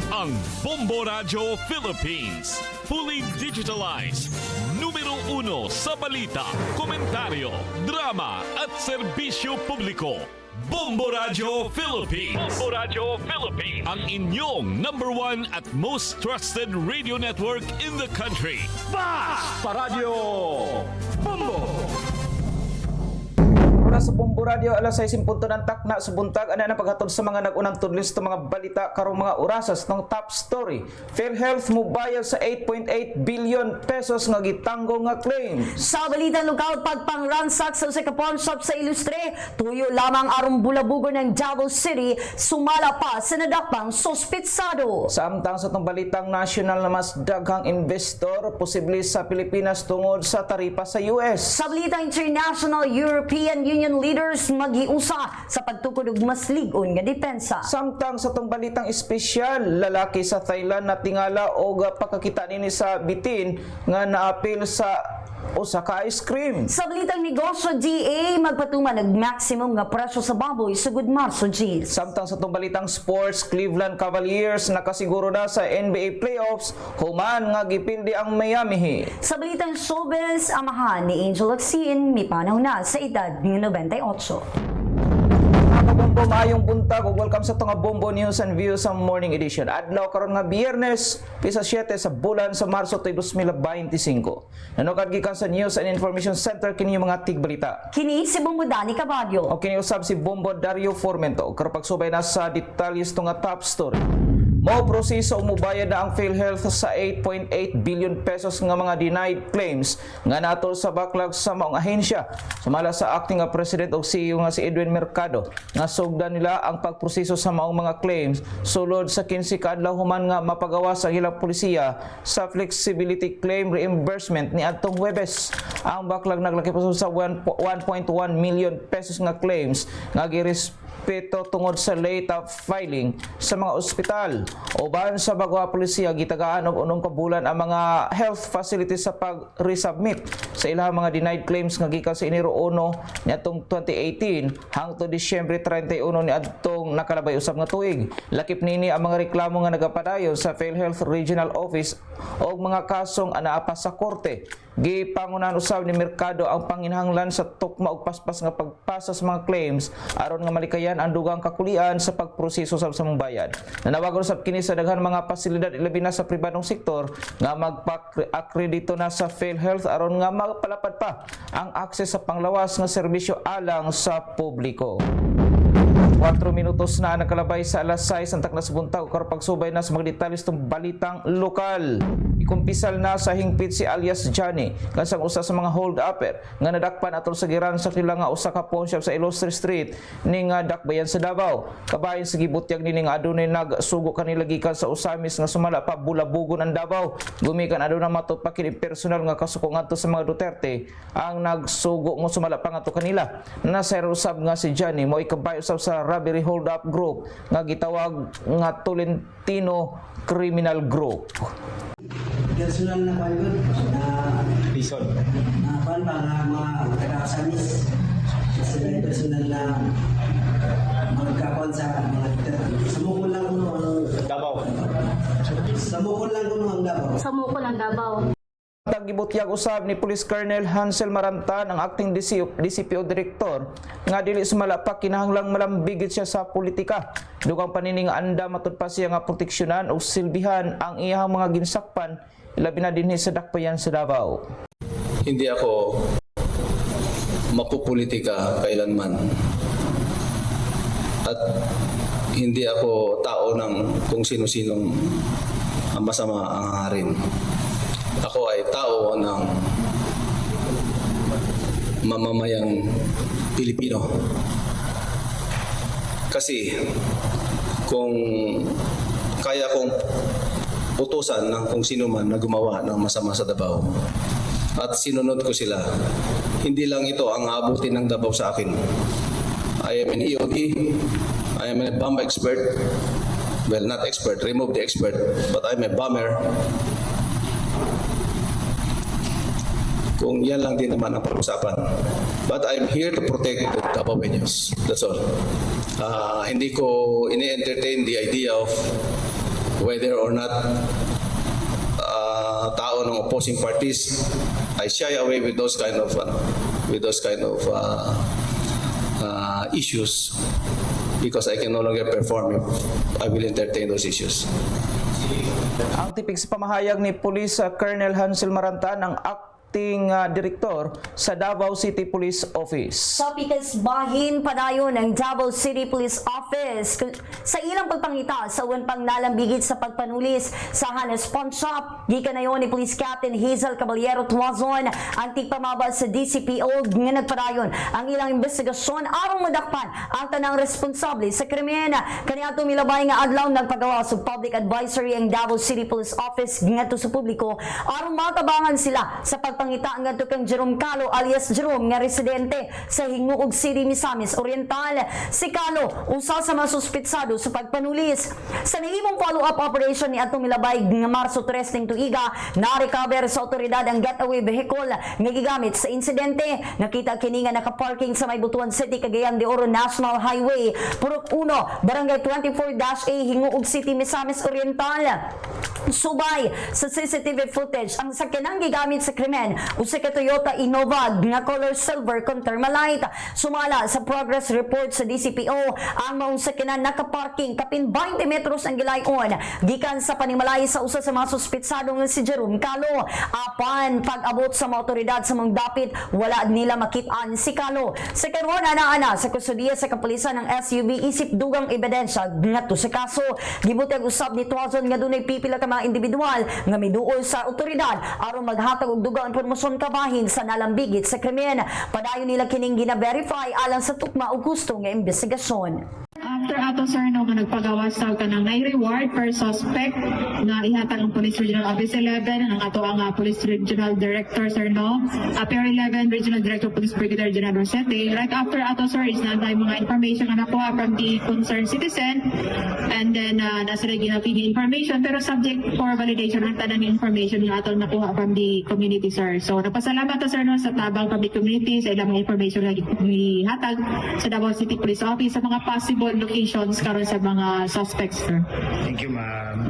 ang Bombo Radio Philippines. Fully digitalized. Numero 1 sa balita, komentaryo, drama at serbisyo publiko. Bombo Radio Philippines. Bombo Radio Philippines. Ang inyong number 1 at most trusted radio network in the country. Sa Radyo Bombo! Mula sa Bombo Radio, alas 6:00 ng takna sa buntag, ana na paghatod sa mga nag-unang tudlis sa mga balita karong mga orasas ng top story. PhilHealth mubayad sa 8.8 billion pesos nga gitanggo nga claim. Sa balitang lokal, pagpangransak sa pawn shop sa Ilustre, tuyo lamang arong bulabugo ng Davao City, sumala pa sa nadakpang sospitsado. Samtang sa itong balitang national na mas daghang investor, posible sa Pilipinas tungod sa taripa sa US. Sa balitang international, European Union leaders magiusa sa pagtukod og mas lig-on nga depensa. Samtang sa itong balitang espesyal, lalaki sa Thailand na tingala o pakakita nini sa bitin nga naapil sa usa ka ice cream. Sa balitang negosyo, DA magpatuman og maximum nga presyo sa baboy sugod Marso, G. Samtang sa itong balitang sports, Cleveland Cavaliers nakasiguro na sa NBA playoffs, human nga gipildi ang Miami Heat. Sa balitang showbiz, amahan ni Angel Locsin mipanaw na sa edad ng 98. Mga Bombo, maayong buntag ug welcome sa itong Bombo News and Views sa Morning Edition. Adlaw karon nga Biyernes, pisa 7 sa bulan sa Marso 2025. Nanukad gikan sa News and Information Center kini yung mga tigbalita. Kini si Bombo Dani Caballo. O kiniusab si Bombo Dario Formento. Karopagsubay na sa detalles itong top story. Mo proseso umubayad na ang PhilHealth sa 8.8 billion pesos nga mga denied claims nga natol sa backlog sa maong ahensya. Sumala sa acting President o CEO nga si Edwin Mercado nga sugdan nila ang pagproseso sa maong mga claims sulod sa 15 ka adlaw human nga mapagawas ang ilang polisiya sa flexibility claim reimbursement ni adtong Huwebes. Ang backlog naglaki pa sa 1.1 million pesos nga claims nga girespeto tungod sa late filing sa mga ospital. Uban sa bagwa polisiya, gitagaan og unong kabulan ang mga health facilities sa pag-resubmit sa ilang mga denied claims nga gikan sa Enero 1 niadtong 2018 hangtod Disyembre 31 niadtong nakalabay usab nga tuig. Lakip nini ang mga reklamo nga nagapadayon sa PhilHealth Regional Office og mga kasong anaa pa sa korte. Gipangunahan usab ni Mercado ang panginhanglan sa tukma og paspas nga pagpasa sa mga claims aron nga malikayan ang dugang kakulian sa pagproseso sa mong bayad. Nanawagan usab kini sa daghan mga pasilidad ilabi na sa pribadong sektor nga magpa-akredito na sa PhilHealth aron nga magpalapad pa ang akses sa panglawas nga serbisyo alang sa publiko. 4 minutos na nakalabay sa alas 6 ang takna sa buntag o pagsubay na sa mga detalye itong balitang lokal. Ikumpisal na sa hingpit si alias Johnny kansang usa sa mga hold-upper nga nadakpan atol sa giran sa kila nga usa ka pawn shop sa Ilustre Street ning Dakbayan sa Davao. Kabahin sa gibutyag nini nga adunay nagsugo kanila gikan sa usamis nga sumala pa bulabugon ang Davao. Gumikan aduna matud pa kini personal nga kasuko ngadto sa mga Duterte ang nagsugo mo sumala pa ngadto kanila. Nasa usab nga si Johnny mo ikabay usab sa robbery hold-up group nga gitawag nga Tolentino Criminal Group. Personal na pagod na Bison. pan para mga taga-asamis. Kasi personal na magkakon sa mga samukol lang kuno ang Davao. samukol lang kuno ang Davao. Samukol ang Davao. Tagibutyag usab ni Police Colonel Hansel Marantan ang acting DCPO Director nga dili sumala pa kinahanglang malambigit siya sa politika. Dugang panining anda matud pa siya nga proteksyonan o silbihan ang iyang mga ginsakpan ilabi na dinhi sa Dakbayan sa Davao. Hindi ako mapupolitika kailanman. At hindi ako tao ng kung sino-sinong masama ang harin. Ako ay tao ng mamamayang Pilipino. Kasi kung kaya kong utusan ng kung sino man na gumawa ng masama sa Davao at sinunod ko sila, hindi lang ito ang aabutin ng Davao sa akin. I am an EOT, I am a bomb expert. Well, not expert, remove the expert, but I'm a bomber. Kung yan lang din naman ang pag-usapan. But I'm here to protect the Davaoenos. That's all. Hindi ko ini-entertain the idea of whether or not tao ng opposing parties I shy away with those kind of issues because I can no longer perform if I will entertain those issues. Ang tipik sa pamahayag ni Police Colonel Hansel Maranta ng acting direktor sa Davao City Police Office. Sa pikasbahin padayon ng Davao City Police Office sa ilang pagpangita sa uwan pang nalambigit sa pagpanulis sa Hanes Pawn Shop. Gikan na yon ni Police Captain Hazel Caballero Tuazon ang tigpamaba sa DCPO nga nagpadayon ang ilang investigasyon aron madakpan ang tanang responsable sa krimen. Kaniadto milabay nga adlaw nagpagawa sa public advisory ang Davao City Police Office ngadto sa publiko aron matabangan sila sa pagpangita ngadto kang Jerome Calo alias Jerome nga residente sa Hinguog City, Misamis Oriental. Si Calo usa sa mga suspitsado sa pagpanulis. Sa nahimong follow-up operation ni atong milabay nga Marso 3 ning tuiga na-recover sa otoridad ang getaway vehicle nga gigamit sa insidente. Nakita kini nga nakaparking sa May Butuan City, Cagayan de Oro National Highway, Purok 1, Barangay 24-A, Hinguog City, Misamis Oriental. Subay sa CCTV footage ang sakyanang gigamit sa krimen usa ka Toyota Innova nga color silver con Thermalite. Sumala sa progress report sa DCPO ang maong sakyanan nakaparking kapin 20 metros ang gilayon gikan sa panimalay sa usa sa mga suspitsado nga si Jerome Calo. Apan pag-abot sa mga otoridad sa mga dapit wala nila makit-an si Calo. Sa karon ana sa kustudiya sa kapulisan ng SUV isip dugang ebidensya ngadto sa kaso. Gibutag usab ni Tuazon nga dunay pipila ka mga individual nga miduol sa otoridad aron maghatag og dugang impormasyon kabahin sa nalambigit sa krimen. Padayon nila kining gina-verify alang sa tukma ug gusto nga investigasyon. After ato sir no nga nagpagawas sa kanang reward per suspect na ihatag ang Police Regional Office 11 ang ato ang Police Regional Director sir no Pier 11 Regional Director Police Brigadier General Rosete. Right after ato sir is na mga information nga nakuha from the concerned citizen and then nasa ginapili information pero subject for validation ang tanan information nga ato nakuha from the community sir. So napasalamat ta sir no sa tabang public community sa ilang mga information nga gihatag sa Davao City Police Office sa mga possible locations karon sa mga suspects, sir. Thank you, ma'am.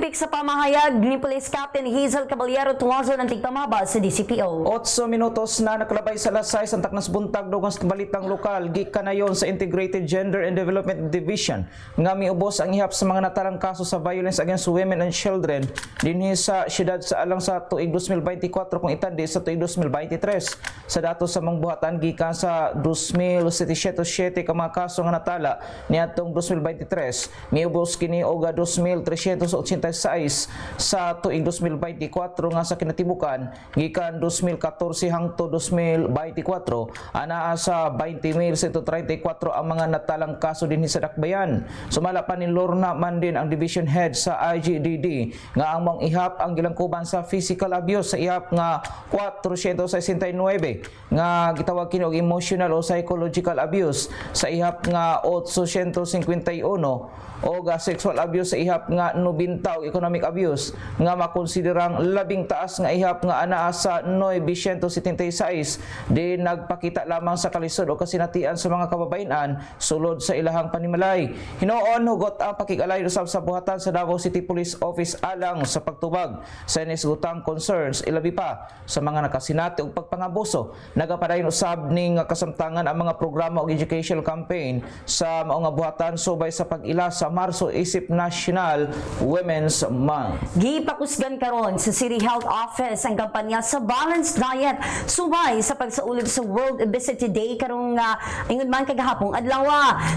Sa pamahayag ni Police Captain Hazel Caballero Tuazon ang tigpamaba sa DCPO. 8 minutos na nakalabay sa alas 6 ang taknas buntag dugang sa balitang lokal gikan na yon sa Integrated Gender and Development Division nga miubos ang ihap sa mga natarang kaso sa violence against women and children dinhi sa siyudad sa alang sa tuig 2024 kung itandi sa tuig 2023. Sa datos sa mga buhatan gikan sa 2,707 ka mga kaso nga natala niadtong 2023 miubos kini og 2,386 sa tuig 2024 nga sa kinatibukan gikan 2014 hangtod 2024 anaa sa 20,134 ang mga natalang kaso dinhi sa Dakbayan. Sumala pa ni Lorna man din ang division head sa IGDD nga ang mong ihap ang gilangkuban sa physical abuse sa ihap nga 469 nga gitawag kini og emotional o psychological abuse sa ihap nga 851 o sexual abuse sa ihap nga 90 o economic abuse nga makonsiderang labing taas nga ihap nga anaa sa 976 di nagpakita lamang sa kalisod o kasinatian sa mga kababayan sulod sa ilahang panimalay. Hinuon hugot ang pakigalay usab sa buhatan sa Davao City Police Office alang sa pagtubag sa inisgutang concerns ilabi pa sa mga nakasinati og pagpangabuso. Nagapadayon usab ning kasamtangan ang mga programa og educational campaign sa mao nga buhatan subay sa pag-ila sa Marso isip National Women's Month. Gipakusgan karon sa City Health Office ang kampanya sa Balanced Diet subay sa pagsaulib sa World Obesity Day karong ingon man kagahapon adlaw.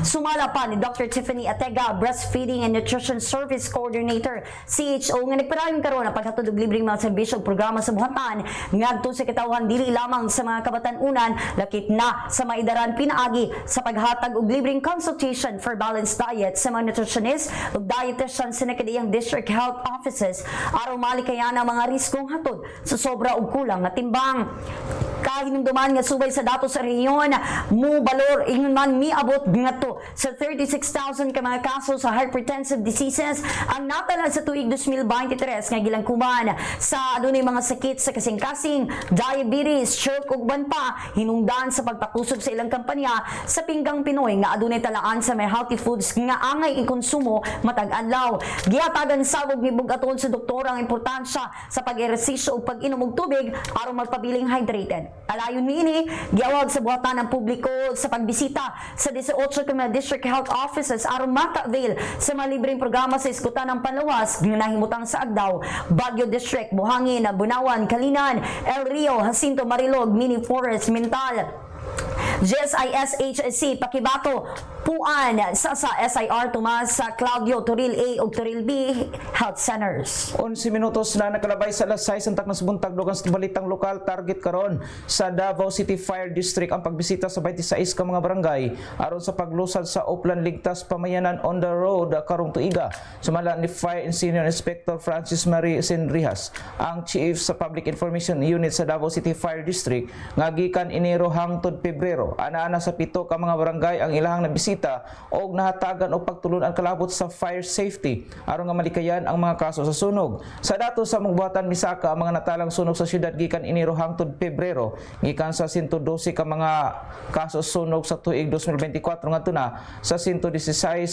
Sumala pa ni Dr. Tiffany Atega, Breastfeeding and Nutrition Service Coordinator CHO nga nagpadayon karon ang paghatod og libreng mga serbisyo ug programa sa buhatan ngadto sa katawhan dili lamang sa mga kabatan-unan lakip na sa maidaran pinaagi sa paghatag og libreng consultation for balanced diet sa mga nutritionist ug dietitian sa nakadiyang district health offices aron malikayan ang mga riskong hatod sa sobra ug kulang nga timbang. Kahinumduman nga subay sa datos sa rehiyon, mubalor ingon man miabot ngadto sa 36,000 ka mga kaso sa hypertensive diseases ang natala sa tuig 2023 nga gilangkuman sa adunay mga sakit sa kasing-kasing, diabetes, stroke ug uban pa hinungdan sa pagpakusog sa ilang kampanya sa pinggang Pinoy nga adunay talaan sa may healthy foods nga angay ikonsumo matag adlaw. Gihatagan sabog ni bugaton sa doktor ang importansya sa pag-ehersisyo ug pag-inom og tubig aron magpabiling hydrated. Alayon niini giawag sa buhatan ng publiko sa pagbisita sa 18 ka mga district health offices aron maka-avail sa mga libreng programa sa iskutan ng panlawas nga nahimutang sa Agdao, Baguio District, Buhangin, Bunawan, Kalinan, El Rio, Jacinto, Marilog, Mini Forest, Mintal, GSIS-HSC, Pakibato, Puan, sa SIR, Tomas, sa Claudio, Toril A ug Toril B Health Centers. 11 minutos na nakalabay sa alas 6 ang taknas buntag dugang sa balitang lokal. Target karon sa Davao City Fire District ang pagbisita sa 26 ka mga barangay aron sa paglusad sa Uplan Ligtas Pamayanan on the road karong tuiga. Sumala ni Fire Senior Inspector Francis Marie Senrihas, ang Chief sa Public Information Unit sa Davao City Fire District, nga gikan Enero hangtod Pebrero ana-ana sa 7 ka mga barangay ang ilahang nabisita og nahatagan og pagtulon ang kalabot sa fire safety aron nga malikayan ang mga kaso sa sunog. Sa datos sa magbuhatan misaka ang mga natalang sunog sa syudad gikan Enero hangtod Pebrero, gikan sa 112 ka mga kaso sunog sa tuig 2024 ngadto na sa 116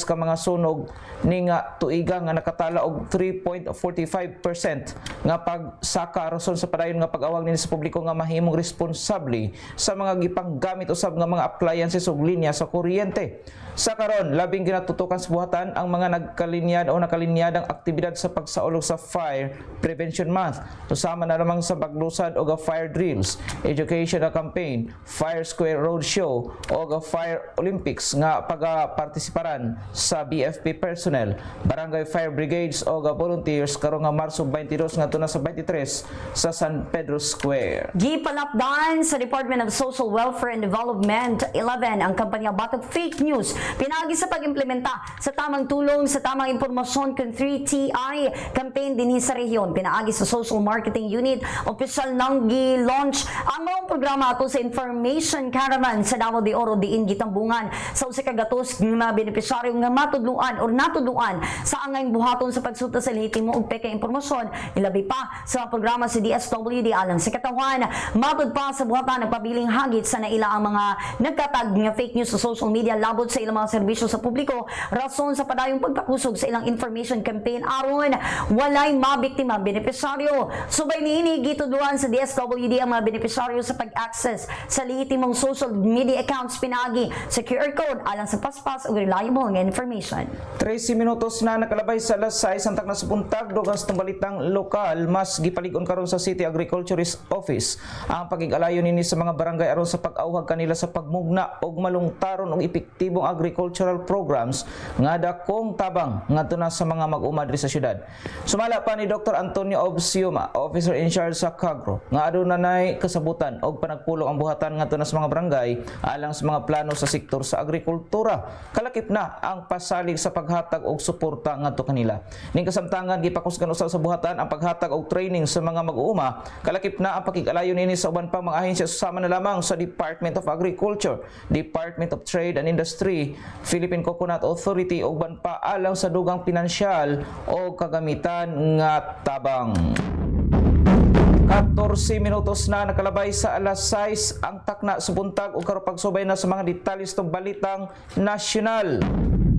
ka mga sunog ning tuiga nga nakatala og 3.45% nga pagsaka rason sa padayon nga pag-awag nini sa publiko nga mahimong responsable sa mga gipanggamit usab nga mga appliances ug linya sa kuryente. Sa karon, labing ginatutukan sa buhatan ang mga nagkalinyad o nakalinyadang aktibidad sa pagsaulog sa Fire Prevention Month. Usama na lamang sa paglusad o fire drills, educational campaign, Fire Square Roadshow o Fire Olympics nga pagapartisiparan sa BFP personnel, barangay fire brigades o volunteers karong nga Marso 22 ngadto na sa 23 sa San Pedro Square. Gipalapdan sa Department of Social Welfare and Development 11 ang kampanya Batog Fake News pinagi sa pag-implementa sa tamang tulong sa tamang impormasyon kung 3TI campaign dinhi sa rehiyon. Pinaagi sa Social Marketing Unit, opisyal nang gi-launch ang mga programa ato sa Information Caravan sa Davao de Oro diin gitambungan sa usa ka gatos nga benepisyaryo nga matudluan or natudluan sa angay buhaton sa pagsuta sa lehitimo ug peke impormasyon, ilabi pa sa mga programa sa DSWD alang sa katawan matud pa sa buhatan nagpabiling hagit sa naila ang mga nagkatag nga fake news sa social media labot sa ilang mga serbisyo sa publiko rason sa padayong pagpakusog sa ilang information campaign aron walay mabiktima benepisyaryo. Subay niini gitudluan sa DSWD ang mga benepisyaryo sa pag-access sa lehitimong social media accounts pinagi sa QR code alang sa paspas ug reliable nga information. 13 minutos na nakalabay sa alas 6 ang taknas buntag dugang sa balitang lokal. Mas gipaligon karon sa City Agriculturist Office ang pagigalayon nini sa mga barangay aron sa pag-awhag kanila sa pagmugna og malungtaron og epektibong agricultural programs nga dakong tabang ngadto na sa mga mag-umadri sa syudad. Sumala pa ni Dr. Antonio Obsiuma, officer in charge sa Cagro, nga adunay kasabutan og panagpulong ang buhatan ngadto na sa mga barangay alang sa mga plano sa sektor sa agrikultura. Kalakip na ang pasalig sa paghatag og suporta ngadto kanila. Ning kasamtangan gipakusgan usab sa buhatan ang paghatag og training sa mga mag-uuma. Kalakip na ang pakigalayon nini sa uban pang mga ahensya susama na lamang sa Department of Agriculture, Department of Trade and Industry, Philippine Coconut Authority ug ban pa alang sa dugang pinansyal o kagamitan nga tabang. 14 minutos na nakalabay sa alas 6 ang takna sa buntag o karupagsubay na sa mga detalye ng balitang nasyonal.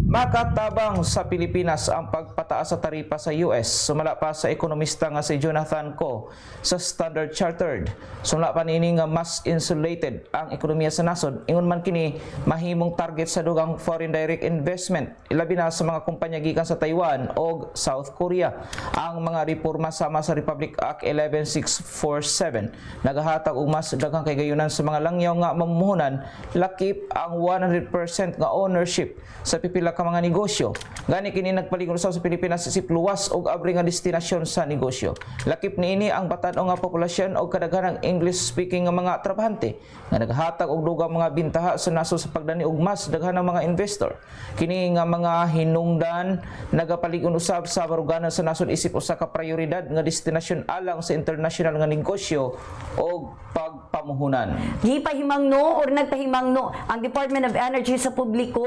Makatabang sa Pilipinas ang pagpataas sa taripa sa US. Sumala pa sa ekonomista nga si Jonathan Ko sa Standard Chartered. Sumala pa niini nga mas insulated ang ekonomiya sa nasod. Ingon man kini mahimong target sa dugang foreign direct investment. Ilabi na sa mga kumpanya gikan sa Taiwan o South Korea. Ang mga reforma sama sa Republic Act 11647 nagahatag og mas daghang kaygayonan sa mga langyaw nga mamumuhunan, lakip ang 100% nga ownership sa pipila ka mga negosyo. Gani kini nagpalig usab sa Pilipinas isip luwas og abri nga destinasyon sa negosyo. Lakip niini ang batan-o nga populasyon og kadaghanang English speaking nga mga trabahante nga naghatag og dugang mga bintaha sa nasod sa pagdani og mas daghanang mga investor. Kini nga mga hinungdan nagapalig usab sa baruganan sa nasod isip usa ka prioridad nga destinasyon alang sa international nga negosyo o pagpamuhunan. Gipahimangno or nagpahimangno ang Department of Energy sa publiko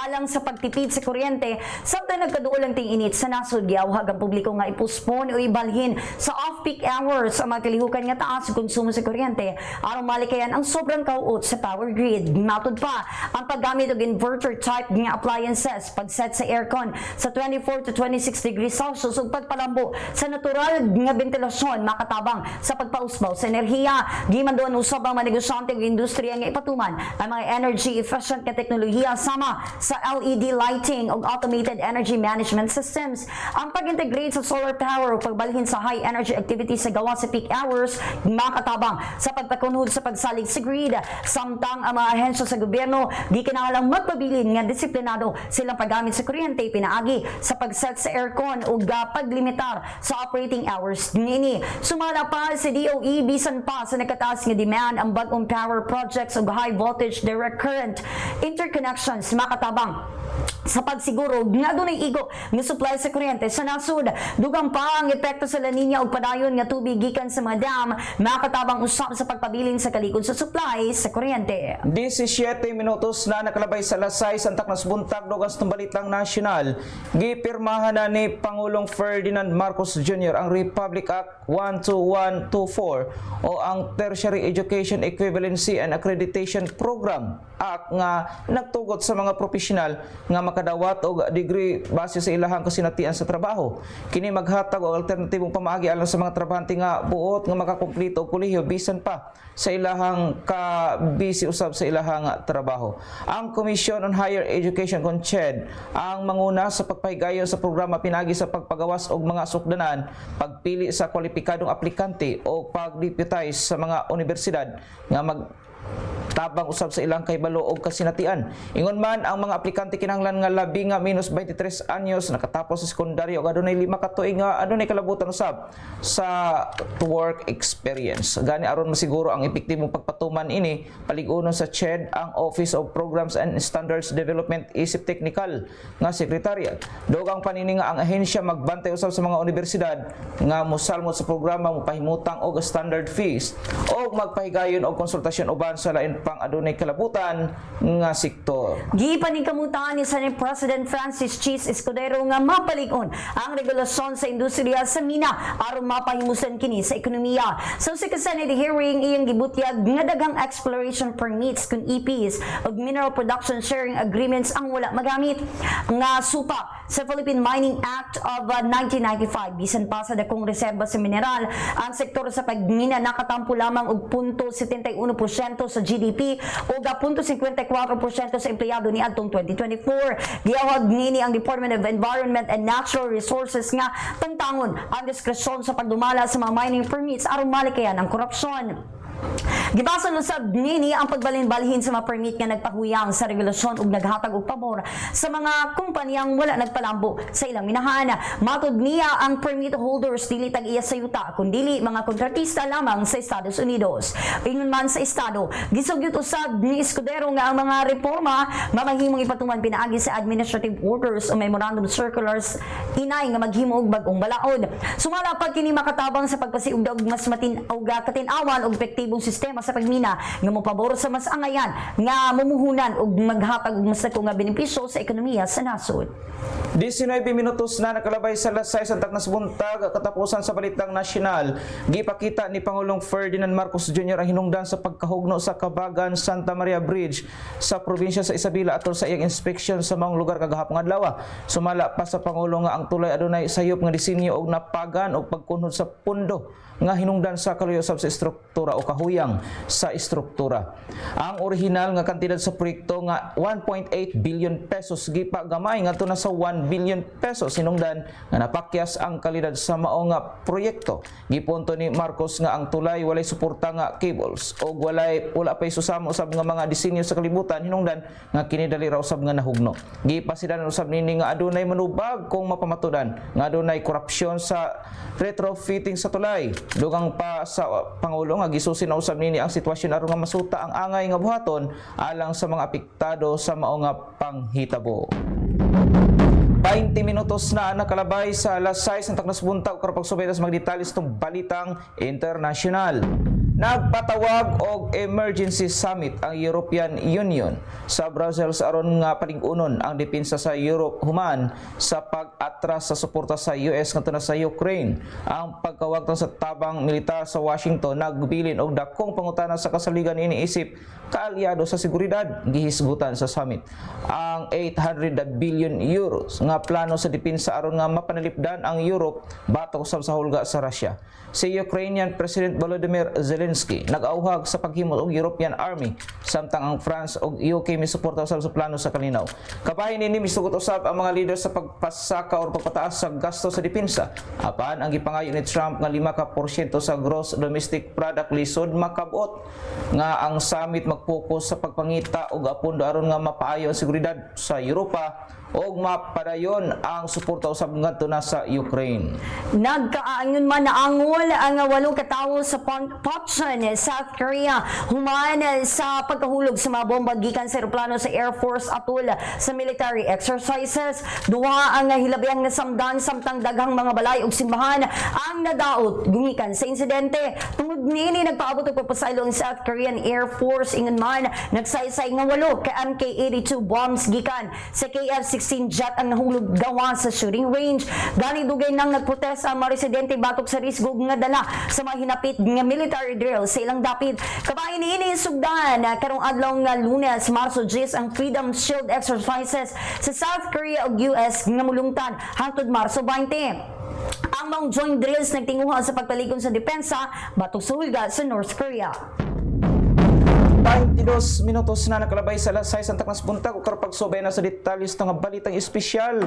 alang sa pagtipid sa kuryente sabtang nagkaduol ang ting-init sa nasod. Giawhag ang publiko nga ipospone o ibalhin sa off-peak hours ang mga kalihukan nga taas konsumo sa kuryente aron malikayan ang sobrang kauot sa power grid. Matod pa ang paggamit og inverter type nga appliances, pagset sa aircon sa 24 to 26 degrees Celsius ug pagpalambo sa natural nga ventilasyon makatabang sa pagpausbaw sa enerhiya. Gimanduan usab ang mga negosyante ug industriya nga ipatuman ang mga energy efficient nga teknolohiya sama sa LED lighting ug automated energy management systems. Ang pag-integrate sa solar power ug pagbalhin sa high energy activity sa gawa sa peak hours makatabang sa pagpakunhod sa pagsalig sa grid. Samtang ang mga ahensya sa gobyerno di kinahanglang magpabilin nga disiplinado silang paggamit sa kuryente pinaagi sa pagset sa aircon ug paglimitar sa operating hours nini. Sumala pa si DOE bisan pa sa nakataas nga demand ang bag-ong power projects ug high voltage direct current interconnections makatabang sa pagsiguro nga dunay igo nga supply sa kuryente sa nasud. Dugang pa ang epekto sa La Nina ug padayon nga tubig gikan sa mga dam makatabang usab sa pagpabilin sa kalikod sa supply sa kuryente. 17 minutos na nakalabay sa lasay Santak Nasbuntag dugang sa Balitang Nasyonal. Gipirmahan na ni Pangulong Ferdinand Marcos Jr. ang Republic Act 12124 o ang Tertiary Education Equivalency and Accreditation Program Act nga nagtugot sa mga profesional nga makadawat og degree base sa ilahang kasinatian sa trabaho. Kini maghatag og alternatibong pamaagi alang sa mga trabahante nga buot nga makakumpleto og kolehiyo bisan pa sa ilahang kabisi usab sa ilahang trabaho. Ang Commission on Higher Education CONCHED ang manguna sa pagpahigayon sa programa pinagi sa pagpagawas og mga sukdanan, pagpili sa kwalipikadong aplikante o pag-deputize sa mga universidad nga tabang usab sa ilang kahibalo og kasinatian. Ingon man ang mga aplikante kinahanglan nga labi nga minus 23 anyos nakatapos sa sekundaryo ug adunay 5 ka tuig nga adunay kalabutan usab sa work experience. Gani aron masiguro ang epektibong pagpatuman ini paligunon sa CHED ang Office of Programs and Standards Development isip technical nga secretariat. Dugang panini nga ang ahensya magbantay usab sa mga universidad nga mosalmot sa programa mopahimutang og standard fees o magpahigayon og konsultasyon uban sa lain pang adunay kalabutan nga sektor. Gipaningkamutan ni Senate President Francis Cheese Escudero nga mapalig-on ang regulasyon sa industriya sa mina aron mapahimusan kini sa ekonomiya. Sa Senate hearing iyang gibutyag nga daghang exploration permits kun EPs ug mineral production sharing agreements ang wala magamit nga supa sa Philippine Mining Act of 1995 bisan pa sa dakong reserba sa mineral ang sektor sa pagmina nakatampo lamang og 0.71% sa GDP o 0.54% sa empleyado ni adtong 2024. Giyawag nini ang Department of Environment and Natural Resources nga tangtangon ang diskresyon sa pagdumala sa mga mining permits aron malikayan ang korupsyon. Gibasa lusab nini ang pagbalhin-balhin sa mga permit nga nagpahuyang sa regulasyon ug naghatag og pabor sa mga kumpanyang wala nagpalambo sa ilang minahan. Matud niya ang permit holders dili tag-iya sa yuta kundi mga kontratista lamang sa Estados Unidos. Ingon man sa estado, gisugyot usab ni Escudero nga ang mga reforma mamahimong ipatuman pinaagi sa administrative orders o memorandum circulars inay nga maghimo og bag-ong balaod. Sumala pag kini makatabang sa pagpasiugda og mas katinawan og epektibong sistema sa pagmina nga mopabor sa mas angayan nga mumuhunan ug maghatag og mas dako nga benepisyo sa ekonomiya sa nasod. 19 minutos na nakalabay sa lasay Santak Nasbuntag katapusan sa Balitang Nasyonal. Gipakita ni Pangulong Ferdinand Marcos Jr. ang hinungdan sa pagkahugno sa Kabagan Santa Maria Bridge sa probinsya sa Isabela atol sa iyang inspeksyon sa mga lugar kagahapon adlaw. Sumala pa sa Pangulo nga ang tulay adunay sayop nga disenyo og napagan og pagkunhod sa pundo nga hinungdan sa kaluyo sa struktura o kahug kahuyang sa istruktura. Ang orihinal nga kantidad sa proyekto nga 1.8 billion pesos gipagamay ngadto na sa 1 billion pesos sinungdan nga napakyas ang kalidad sa mao nga proyekto. Gipunto ni Marcos nga ang tulay walay suporta nga cables o wala pay susamo usab nga mga disenyo sa kalibutan hinungdan nga kini dali ra usab nga nahugno. Gipasidan usab nini nga adunay manubag kung mapamatudan nga adunay korupsyon sa retrofitting sa tulay. Dugang pa sa Pangulo nga gisusin na usab nini ang sitwasyon aron nga masuta ang angay nga buhaton alang sa mga apektado sa mao nga panghitabo. 20 minutos na nakalabay sa alas 6 ng taknas buntag para pagsubay sa mga detalye itong balitang internasyonal. Nagpatawag og emergency summit ang European Union sa Brussels aron nga palig-unon ang depensa sa Europe human sa pag-atras sa suporta sa US ngadto na sa Ukraine. Ang pagkawag sa tabang militar sa Washington nagbilin og dakong pangutana sa kasaligan iniisip kaalyado sa seguridad gihisgutan sa summit. Ang 800 billion euros nga plano sa depensa aron nga mapanalipdan ang Europe batok sa hulga sa Russia. Si Ukrainian President Volodymyr Zelensky nag-auhag sa paghimo og European Army samtang ang France ug UK misuporta usab sa plano sa kalinaw. Kabahin ini misugot usab ang mga leader sa pagpasaka o pagpataas sa gasto sa depensa. Apan ang gipangayo ni Trump nga 5% sa gross domestic product lisod makabot nga ang summit magpokus sa pagpangita og apondo aron nga mapaayo ang seguridad sa Europa og mapadayon ang suporta usab ngadto na sa Ukraine. Nagkaangon man na angol ang 8 katawo sa Pocheon, South Korea human sa pagkahulog sa mga bomba gikan sa eroplano sa Air Force atol sa military exercises. Duha ang hilabihang nasamdan samtang daghang mga balay ug simbahan ang nadaot gumikan sa insidente. Tungod nini nagpaabot og pagpasaylo ang South Korean Air Force ingon man nagsaysay nga 8 ka MK-82 bombs gikan sa KF-16 jet ang nahulog gawa sa shooting range. Gani dugay nang nagprotesta ang mga residente batok sa risgo nga dala sa mga hinapit nga military drill sa ilang dapit. Kabahin niini sugdan karong adlaw nga Lunes, Marso 10 ang Freedom Shield exercises sa South Korea ug US nga mulungtan hangtod Marso 20. Ang mga joint drills nagtinguha sa pagpalikon sa depensa batok sa hulga sa North Korea. 22 minutos na nakalabay sa alas 6 ang taknas buntag o karpagsubay na sa detalye ng balitang espesyal.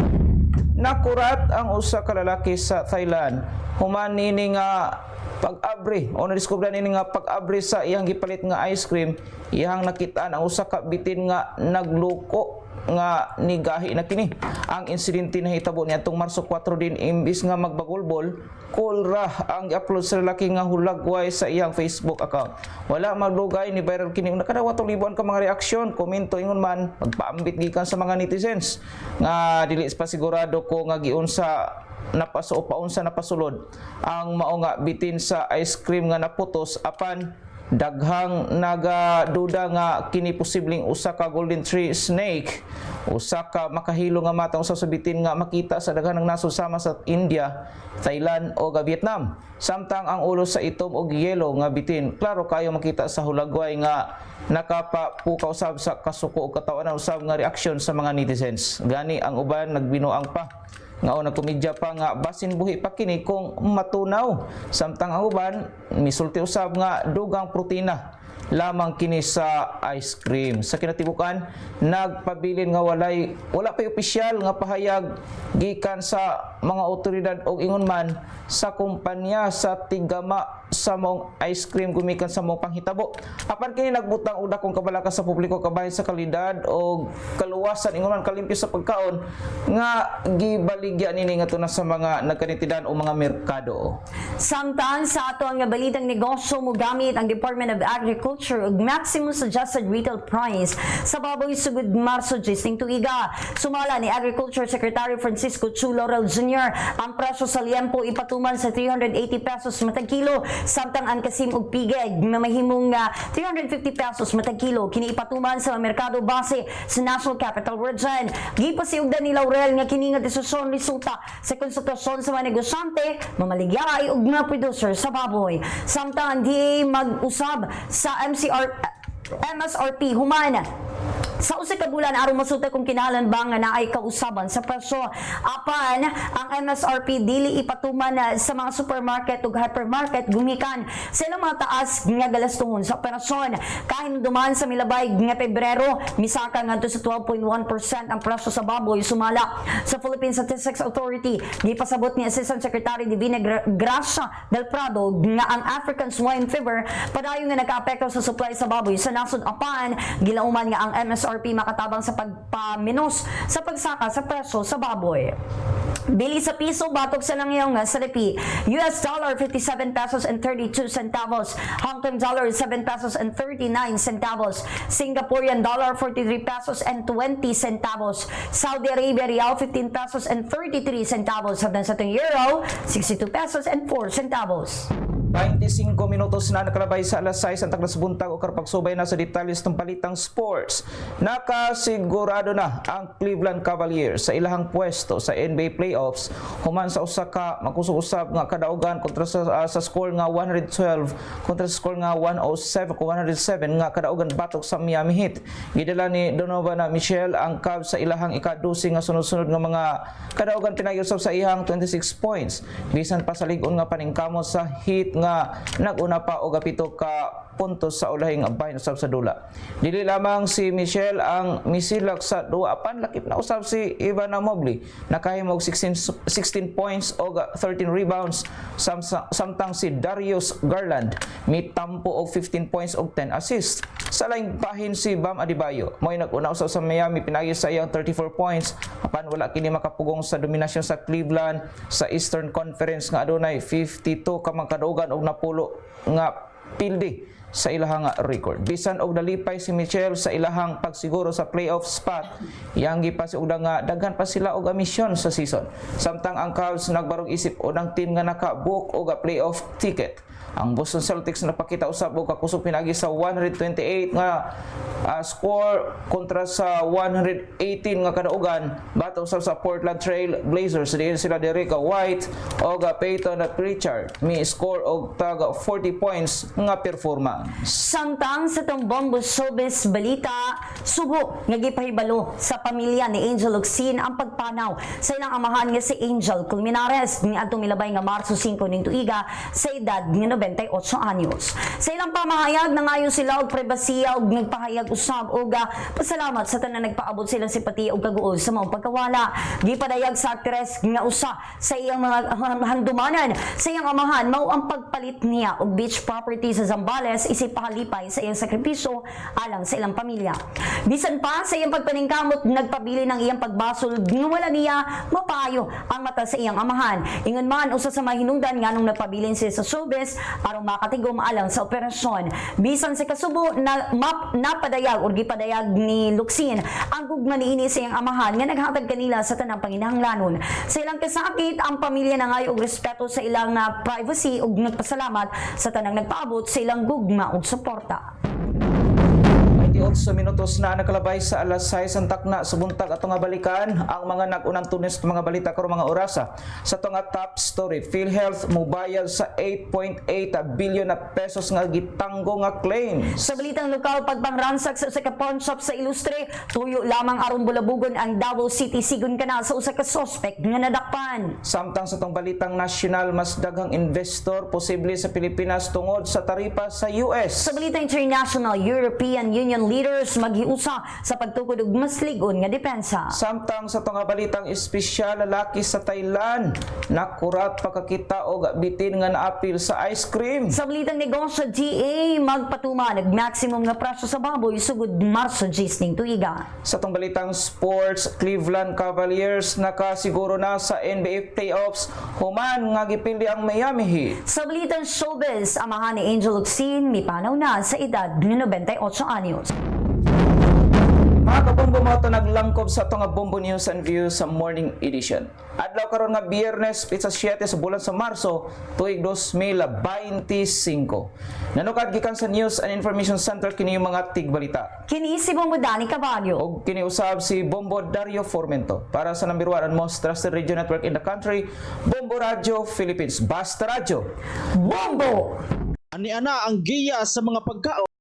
Nakurat ang usa ka lalaki sa Thailand human nini nga pag-abri o nadiskubre nini nga pag-abri sa iyang gipalit nga ice cream. Iyang nakitaan ang usa ka bitin nga nagluko nga nigahi na kini. Ang insidente nahitabo niadtong Marso 4 din imbis nga magbagulbol, kulra ang i-upload sa lalaki nga hulagway sa iyang Facebook account. Wala maglugay ni viral kini. Nakadawa 2,000 ka mga reaksyon, komento ingon man, magpaambit gikan sa mga netizens nga dili pa sigurado ko nga giunsa napaso o paunsa napasulod ang mao nga bitin sa ice cream nga naputos apan daghang nagaduda nga kini posibleng usa ka golden tree snake, usa ka makahilo nga mata usa sa bitin nga makita sa daghang nasod sama sa India, Thailand o Vietnam. Samtang ang ulo sa itom og yelo nga bitin klaro kayo makita sa hulagway nga nakapapukaw usab sa kasuko og katawan usab nga reaksyon sa mga netizens. Gani ang uban nagbinuang pa nga nagkomedya pa nga basin buhi pa kini kung matunaw. Samtang ang uban misulti usab nga dugang protina lamang kini sa ice cream. Sa kinatibukan nagpabilin nga wala pay opisyal nga pahayag gikan sa mga otoridad og ingon man sa kumpanya sa tigama sa mong ice cream gumikan sa mong panghitabo. Apan kini nagbutang og dakong kabalaka sa publiko kabahin sa kalidad o kaluwasan ingon man kalimpyo sa pagkaon nga gibaligya nini nga tuna sa mga nagkanitidan o mga merkado. Samtang sa ato ang balitang negosyo mo gamit ang Department of Agriculture ug maximum suggested retail price sa baboy sugod Marso 10 tuiga. Sumala ni Agriculture Secretary Francisco Chu Laurel Jr. ang presyo sa liempo ipatuman sa 380 pesos matag kilo samtang ang kasim ug pigeg na mahimong 350 pesos matag kilo kini ipatuman sa merkado base sa National Capital Region. Gipasiugdan ni Laurel nga kini nga desisyon resulta sa konsultasyon sa mga negosyante, mamaligya ug mga producer sa baboy. Samtang di mag-usab sa MSRP human Sa usa ka bulan aron masulta kung kinahanglan ba nga naay kausaban sa presyo. Apan ang MSRP dili ipatuman sa mga supermarket ug hypermarket gumikan sa ilang mga taas nga galastungon sa operasyon. Kahinduman sa milabay nga Pebrero, misaka ngadto sa 12.1% ang presyo sa baboy sumala. Sa Philippine Statistics Authority, gipasabot ni Assistant Secretary Divina Gracia del Prado nga ang African swine fever padayon nga nakaapekto sa supply sa baboy sa nasod. Apan gilauman nga ang MSRP makatabang sa pagpaminos sa pagsaka sa presyo sa baboy. Bili sa piso batok sa langyaw nga sa Lipi, US dollar 57 pesos and 32 centavos, Hong Kong dollar 7 pesos and 39 centavos, Singaporean dollar 43 pesos and 20 centavos, Saudi Arabia rial 15 pesos and 33 centavos, habang sa euro 62 pesos and 4 centavos. 25 minutos na nakalabay sa alas 6 ang taklas buntag o karpagsubay na sa detalles ng palitang sports. Nakasigurado na ang Cleveland Cavaliers sa ilahang pwesto sa NBA playoffs human sa usa ka makusog-usab nga kadaugan kontra sa score nga 112 kontra sa score nga 107 nga kadaugan batok sa Miami Heat. Gidala ni Donovan Mitchell ang Cavs sa ilahang ika-12 nga sunod-sunod nga mga kadaugan pinag-usab sa ihang 26 points. Bisan pa sa ligon nga paningkamo sa Heat nga naguna pa og 7 ka puntos sa ulahing bahin usab sa dula. Dili lamang si Michelle ang misilak sa duwa, apan lakip na usab si Evan Mobley, nakahimog 16 points o 13 rebounds, samtang si Darius Garland mitampo og 15 points og 10 assists. Sa laing bahin si Bam Adebayo mo'y naguna usab sa Miami pinagi sa iyang 34 points, apan wala kini makapugong sa dominasyon sa Cleveland sa Eastern Conference nga adunay 52 ka mga kadaugan og napulo nga pildi sa ilahang record. Bisan og dalipay si Michelle sa ilahang pagsiguro sa playoff spot, yang gipasiugda nga daghan pa sila og amisyon sa season. Samtang ang Cavs nagbarog isip unang team nga naka-book og playoff ticket. Ang Boston Celtics napakita usab og kakusog pinagi sa 128 nga score kontra sa 118 nga kadaugan batok usab sa Portland Trail Blazers. Diin sila Derek White og Peyton Pritchard mi score og tag 40 points nga performance. Samtang sa tong Bombo Showbiz balita, subo nga gipahibalo sa pamilya ni Angel Locsin ang pagpanaw sa ilang amahan nga si Angel Colmenares ni adtong milabay nga Marso 5 ning tuiga sa edad nga 98 anyos. Sa ilang pamahayag nangayo sila og pribasiya og nagpahayag usab og pasalamat sa tanan nagpaabot silang simpatiya og kaguol sa maong pagkawala. Gipadayag sa aktres nga usa sa iyang mga handumanan sa iyang amahan mao ang pagpalit niya og beach property sa Zambales isip pahalipay sa iyang sakripisyo alang sa ilang pamilya. Bisan pa sa iyang pagpaningkamot nagpabili ng iyang pagbasol nga wala niya mapayo ang mata sa iyang amahan. Ingon man usa sa mahinungdan nganong nagpabilin siya sa showbiz aron makatigom alang sa operasyon. Bisan sa kasubo na napadayag o gipadayag ni Locsin ang gugma niini sa iyang amahan nga naghatag kanila sa tanang panginahanglanon. Sa ilang kasakit ang pamilya nangayo og respeto sa ilang privacy ug nagpasalamat sa tanang nagpaabot sa ilang gugma ug suporta. 28 minutos na nakalabay sa alas 6 ang takna sa buntag atong nga balikan ang mga nag-unang tunis ng mga balita karong mga orasa. Sa itong top story, PhilHealth mubayad sa 8.8 billion na pesos nga gitanggo nga claims. Sa balitang lokal, pagpangransak sa usa ka pawn shop sa Ilustre, tuyo lamang aron bulabugon ang Davao City sigon kana sa usa ka suspect nga nadakpan. Samtang sa itong balitang nasyonal, mas daghang investor posible sa Pilipinas tungod sa taripa sa US. Sa balitang international, European Union leaders maghiusa sa pagtukod og mas ligon nga depensa. Samtang sa itong balitang espesyal, lalaki sa Thailand nakurat pagkakita og bitin nga naapil sa ice cream. Sa balitang negosyo, GA magpatuman og maximum nga presyo sa baboy sugod Marso 10 ning tuiga. Sa itong balitang sports, Cleveland Cavaliers nakasiguro na sa NBA playoffs human nga gipili ang Miami Heat. Sa balitang showbiz, amahan ni Angel Locsin mipanaw na sa edad ng 98 anyos. Mga kabombo mo ito naglangkob sa itong Bombo News and Views sa morning edition. Adlaw karon nga Biyernes, pizza 7 sa bulan sa Marso, tuig 2025. Nanukad gikan sa News and Information Center kini yung mga tigbalita. Kini si Bombo Dani Caballo. Og kiniusab si Bombo Dario Formento para sa number 1 and most trusted radio network in the country, Bombo Radio Philippines. Basta Radio. Bombo! Ani ana ang giya sa mga pagkaon